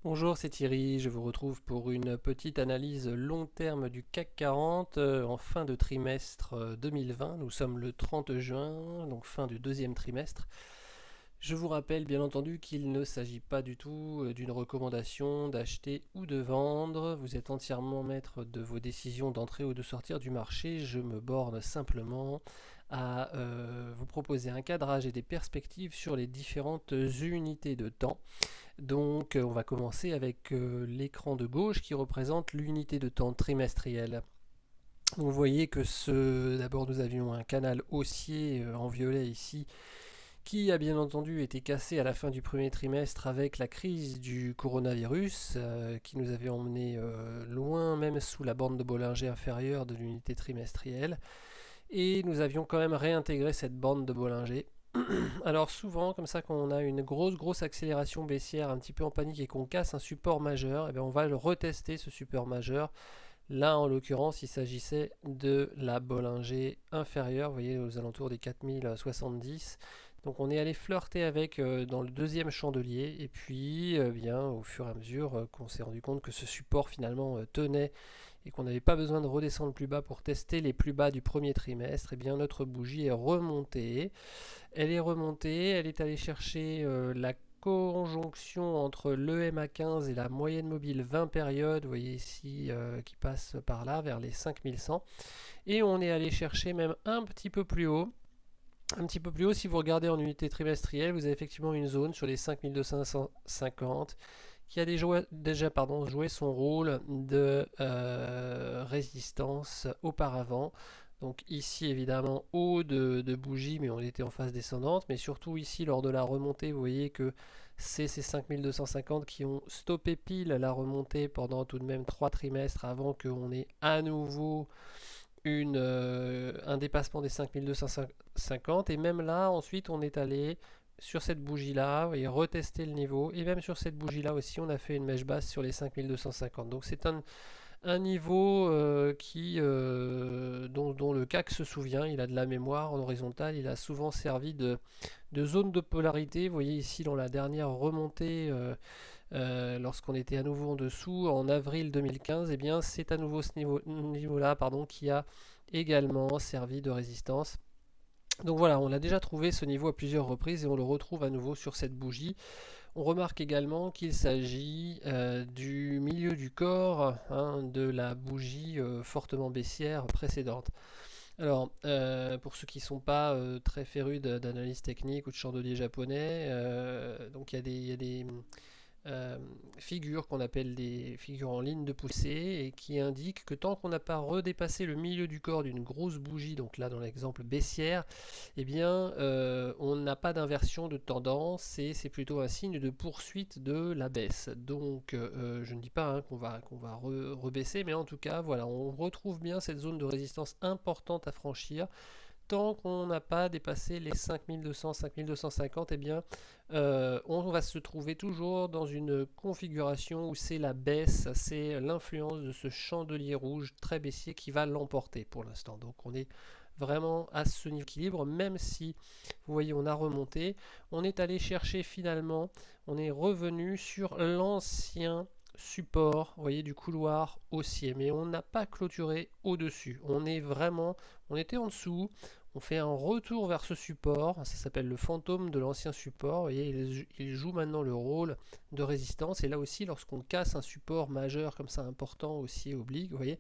Bonjour, c'est Thierry, je vous retrouve pour une petite analyse long terme du CAC 40 en fin de trimestre 2020. Nous sommes le 30 juin, donc fin du deuxième trimestre. Je vous rappelle bien entendu qu'il ne s'agit pas du tout d'une recommandation d'acheter ou de vendre. Vous êtes entièrement maître de vos décisions d'entrer ou de sortir du marché. Je me borne simplement à vous proposer un cadrage et des perspectives sur les différentes unités de temps. Donc on va commencer avec l'écran de gauche qui représente l'unité de temps trimestrielle. Donc, vous voyez que d'abord nous avions un canal haussier en violet ici qui a bien entendu été cassé à la fin du premier trimestre avec la crise du coronavirus qui nous avait emmené loin même sous la bande de Bollinger inférieure de l'unité trimestrielle. Et nous avions quand même réintégré cette bande de Bollinger. Alors souvent, comme ça, quand on a une grosse accélération baissière, un petit peu en panique et qu'on casse un support majeur, et bien on va le retester ce support majeur. Là, en l'occurrence, il s'agissait de la Bollinger inférieure, vous voyez, aux alentours des 4070. Donc on est allé flirter avec dans le deuxième chandelier, et puis bien au fur et à mesure qu'on s'est rendu compte que ce support finalement tenait et qu'on n'avait pas besoin de redescendre plus bas pour tester les plus bas du premier trimestre, et bien notre bougie est remontée. Elle est remontée, elle est allée chercher la conjonction entre l'EMA15 et la moyenne mobile 20 périodes, vous voyez ici, qui passe par là, vers les 5100. Et on est allé chercher même un petit peu plus haut. Un petit peu plus haut, si vous regardez en unité trimestrielle, vous avez effectivement une zone sur les 5250 qui a déjà joué son rôle de résistance auparavant. Donc ici évidemment haut de bougie, mais on était en phase descendante, mais surtout ici lors de la remontée, vous voyez que c'est ces 5250 qui ont stoppé pile la remontée pendant tout de même 3 trimestres avant qu'on ait à nouveau un dépassement des 5250. Et même là ensuite on est allé sur cette bougie là et retester le niveau, et même sur cette bougie là aussi on a fait une mèche basse sur les 5250. Donc c'est un niveau dont le CAC se souvient. Il a de la mémoire en horizontal, il a souvent servi de zone de polarité. Vous voyez ici dans la dernière remontée, lorsqu'on était à nouveau en dessous en avril 2015, et bien c'est à nouveau ce niveau-là qui a également servi de résistance. Donc voilà, on a déjà trouvé ce niveau à plusieurs reprises et on le retrouve à nouveau sur cette bougie. On remarque également qu'il s'agit du milieu du corps, de la bougie fortement baissière précédente. Alors, pour ceux qui ne sont pas très férus d'analyse technique ou de chandelier japonais, donc il y a des figures qu'on appelle des figures en ligne de poussée et qui indiquent que tant qu'on n'a pas redépassé le milieu du corps d'une grosse bougie, donc là dans l'exemple baissière, eh bien on n'a pas d'inversion de tendance et c'est plutôt un signe de poursuite de la baisse. Donc je ne dis pas qu'on va rebaisser, mais en tout cas voilà, on retrouve bien cette zone de résistance importante à franchir. Tant qu'on n'a pas dépassé les 5200, 5250, eh bien, on va se trouver toujours dans une configuration où c'est la baisse, c'est l'influence de ce chandelier rouge très baissier qui va l'emporter pour l'instant. Donc on est vraiment à ce niveau d'équilibre, même si, vous voyez, on a remonté, on est allé chercher finalement, on est revenu sur l'ancien support, vous voyez, du couloir haussier, mais on n'a pas clôturé au-dessus. On était en dessous, on fait un retour vers ce support, ça s'appelle le fantôme de l'ancien support, et il joue maintenant le rôle de résistance. Et là aussi, lorsqu'on casse un support majeur comme ça important, haussier, oblique, vous voyez,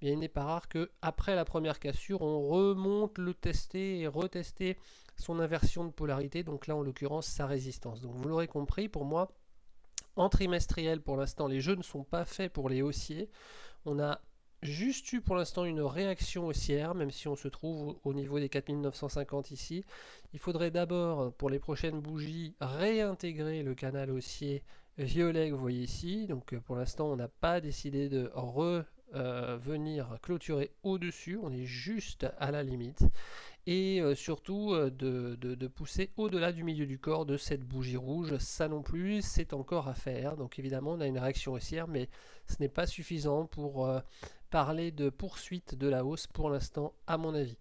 bien, il n'est pas rare qu'après la première cassure, on remonte le tester et retester son inversion de polarité, donc là en l'occurrence sa résistance. Donc vous l'aurez compris, pour moi, en trimestriel, pour l'instant, les jeux ne sont pas faits pour les haussiers. On a juste eu pour l'instant une réaction haussière, même si on se trouve au niveau des 4950 ici. Il faudrait d'abord, pour les prochaines bougies, réintégrer le canal haussier violet que vous voyez ici. Donc pour l'instant, on n'a pas décidé de revenir clôturer au-dessus. On est juste à la limite. Et surtout de pousser au-delà du milieu du corps de cette bougie rouge. Ça non plus, c'est encore à faire. Donc évidemment, on a une réaction haussière, mais ce n'est pas suffisant pour parler de poursuite de la hausse pour l'instant, à mon avis.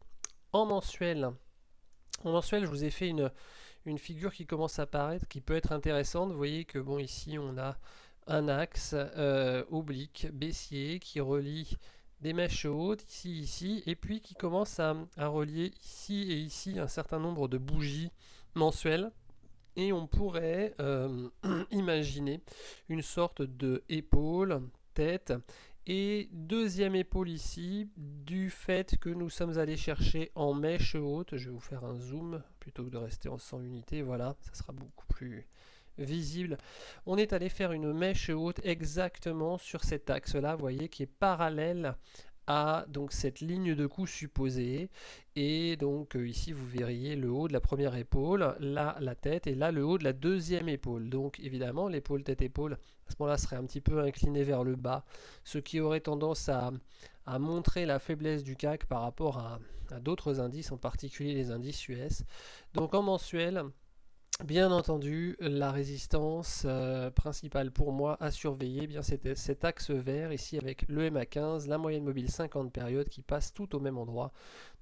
En mensuel, je vous ai fait une figure qui commence à apparaître, qui peut être intéressante. Vous voyez que bon, ici, on a un axe oblique, baissier, qui relie des mèches hautes, ici, et puis qui commence à relier ici et ici un certain nombre de bougies mensuelles. Et on pourrait imaginer une sorte de épaule, tête, et deuxième épaule ici, du fait que nous sommes allés chercher en mèche haute, je vais vous faire un zoom plutôt que de rester en 100 unités, voilà, ça sera beaucoup plus visible. On est allé faire une mèche haute exactement sur cet axe-là, vous voyez, qui est parallèle à donc cette ligne de coup supposée, et donc ici vous verriez le haut de la première épaule, là la tête, et là le haut de la deuxième épaule. Donc évidemment l'épaule tête-épaule à ce moment-là serait un petit peu inclinée vers le bas, ce qui aurait tendance à montrer la faiblesse du CAC par rapport à d'autres indices, en particulier les indices US. Donc en mensuel, bien entendu, la résistance principale pour moi à surveiller, eh bien c'était cet axe vert ici avec le MA15, la moyenne mobile 50 périodes qui passe tout au même endroit.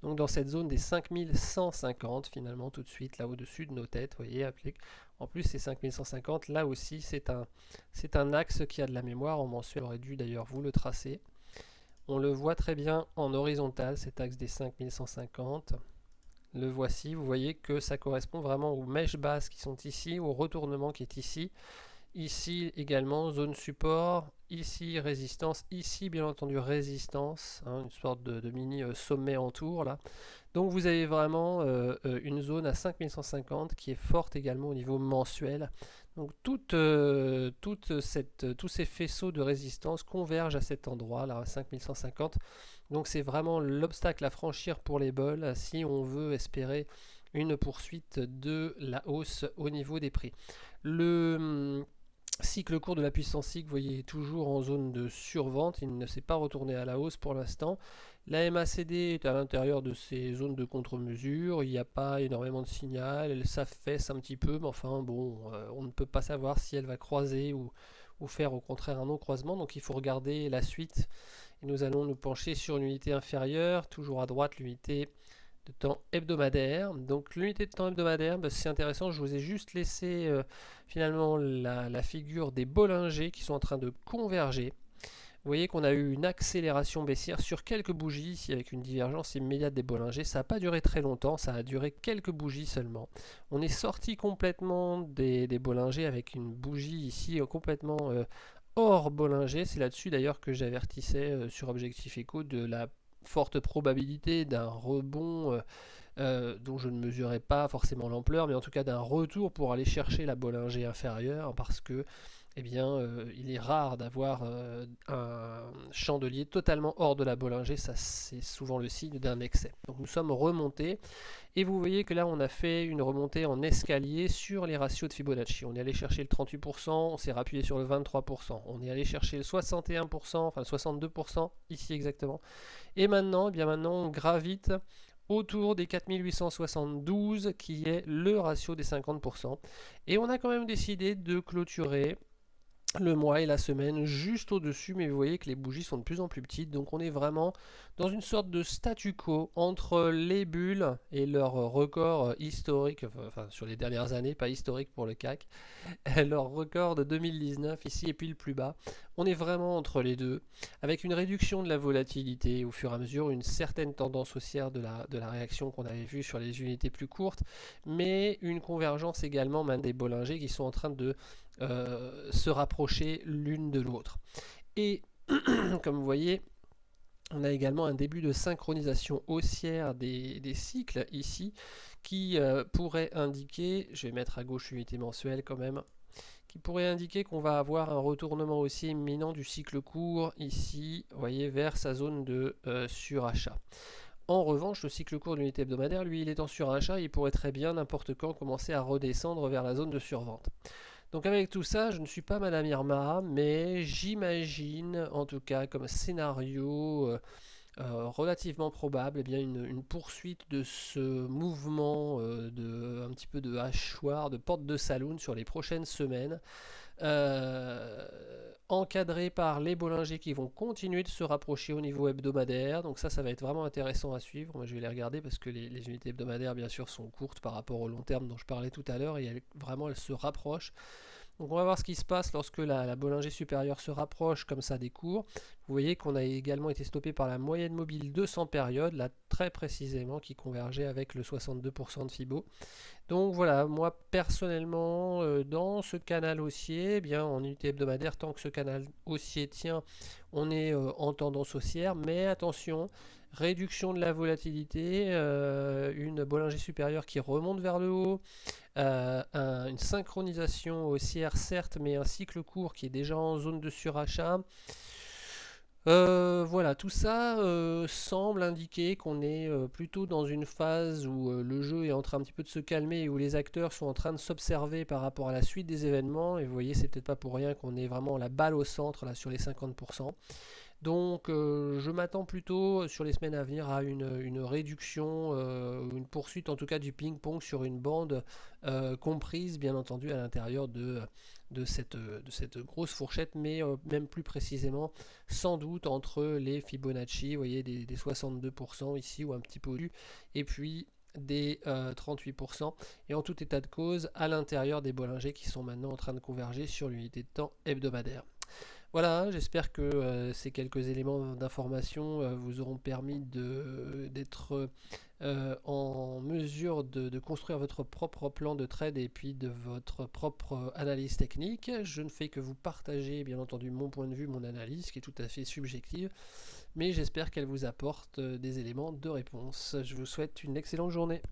Donc dans cette zone des 5150 finalement tout de suite là au-dessus de nos têtes, vous voyez, applique. En plus c'est 5150, là aussi c'est un axe qui a de la mémoire en mensuel, j'aurais dû d'ailleurs vous le tracer. On le voit très bien en horizontal, cet axe des 5150. Le voici, vous voyez que ça correspond vraiment aux mèches basses qui sont ici, au retournement qui est ici. Ici également zone support, ici résistance, ici bien entendu résistance, hein, une sorte de mini sommet en tour là. Donc vous avez vraiment une zone à 5150 qui est forte également au niveau mensuel. Donc tous ces faisceaux de résistance convergent à cet endroit là, à 5150. Donc c'est vraiment l'obstacle à franchir pour les bulls si on veut espérer une poursuite de la hausse au niveau des prix. Le cycle court de la puissance SIG, vous voyez, est toujours en zone de survente, il ne s'est pas retourné à la hausse pour l'instant. La MACD est à l'intérieur de ces zones de contre-mesure, il n'y a pas énormément de signal, elle s'affaisse un petit peu, mais enfin bon, on ne peut pas savoir si elle va croiser ou faire au contraire un non-croisement, donc il faut regarder la suite. Et nous allons nous pencher sur une unité inférieure, toujours à droite l'unité de temps hebdomadaire. Donc l'unité de temps hebdomadaire, bah, c'est intéressant, je vous ai juste laissé finalement la figure des Bollinger qui sont en train de converger. Vous voyez qu'on a eu une accélération baissière sur quelques bougies ici avec une divergence immédiate des Bollinger. Ça n'a pas duré très longtemps, ça a duré quelques bougies seulement. On est sorti complètement des Bollinger avec une bougie ici complètement hors Bollinger. C'est là-dessus d'ailleurs que j'avertissais sur Objectif Echo de la forte probabilité d'un rebond dont je ne mesurais pas forcément l'ampleur, mais en tout cas d'un retour pour aller chercher la Bollinger inférieure, parce que eh bien, il est rare d'avoir un chandelier totalement hors de la Bollinger, ça c'est souvent le signe d'un excès. Donc nous sommes remontés, et vous voyez que là on a fait une remontée en escalier sur les ratios de Fibonacci. On est allé chercher le 38%, on s'est rappuyé sur le 23%, on est allé chercher le 61%, enfin le 62% ici exactement, et maintenant, eh bien maintenant on gravite autour des 4872 qui est le ratio des 50%, et on a quand même décidé de clôturer le mois et la semaine juste au-dessus, mais vous voyez que les bougies sont de plus en plus petites, donc on est vraiment dans une sorte de statu quo entre les bulles et leur record historique, enfin sur les dernières années, pas historique pour le CAC, leur record de 2019 ici et puis le plus bas. On est vraiment entre les deux, avec une réduction de la volatilité au fur et à mesure, une certaine tendance haussière de la réaction qu'on avait vue sur les unités plus courtes, mais une convergence également des Bollinger qui sont en train de se rapprocher l'une de l'autre. Et comme vous voyez, on a également un début de synchronisation haussière des cycles ici qui pourrait indiquer, je vais mettre à gauche l'unité mensuelle quand même, qui pourrait indiquer qu'on va avoir un retournement aussi imminent du cycle court ici, vous voyez, vers sa zone de surachat. En revanche, le cycle court de l'unité hebdomadaire, lui, il est en surachat, il pourrait très bien n'importe quand commencer à redescendre vers la zone de survente. Donc avec tout ça, je ne suis pas Madame Irma, mais j'imagine, en tout cas comme scénario relativement probable, eh bien une poursuite de ce mouvement un petit peu de hachoir, de porte de saloon sur les prochaines semaines, encadré par les Bollinger qui vont continuer de se rapprocher au niveau hebdomadaire. Donc ça va être vraiment intéressant à suivre. Moi je vais les regarder parce que les unités hebdomadaires bien sûr sont courtes par rapport au long terme dont je parlais tout à l'heure, et vraiment elles se rapprochent. Donc on va voir ce qui se passe lorsque la Bollinger supérieure se rapproche comme ça des cours. Vous voyez qu'on a également été stoppé par la moyenne mobile 200 périodes, là très précisément, qui convergeait avec le 62% de Fibo. Donc voilà, moi personnellement, dans ce canal haussier, eh bien en unité hebdomadaire, tant que ce canal haussier tient, on est en tendance haussière, mais attention, réduction de la volatilité, une Bollinger supérieure qui remonte vers le haut, une synchronisation haussière certes, mais un cycle court qui est déjà en zone de surachat. Voilà, tout ça semble indiquer qu'on est plutôt dans une phase où le jeu est en train un petit peu de se calmer et où les acteurs sont en train de s'observer par rapport à la suite des événements. Et vous voyez, c'est peut-être pas pour rien qu'on est vraiment la balle au centre là sur les 50%. Donc je m'attends plutôt sur les semaines à venir à une réduction, une poursuite en tout cas du ping-pong sur une bande comprise bien entendu à l'intérieur de cette grosse fourchette, mais même plus précisément sans doute entre les Fibonacci, vous voyez des 62% ici ou un petit peu au-dessus, et puis des 38%, et en tout état de cause à l'intérieur des Bollinger qui sont maintenant en train de converger sur l'unité de temps hebdomadaire. Voilà, j'espère que ces quelques éléments d'information vous auront permis d'être en mesure de construire votre propre plan de trade et puis de votre propre analyse technique. Je ne fais que vous partager bien entendu mon point de vue, mon analyse qui est tout à fait subjective, mais j'espère qu'elle vous apporte des éléments de réponse. Je vous souhaite une excellente journée.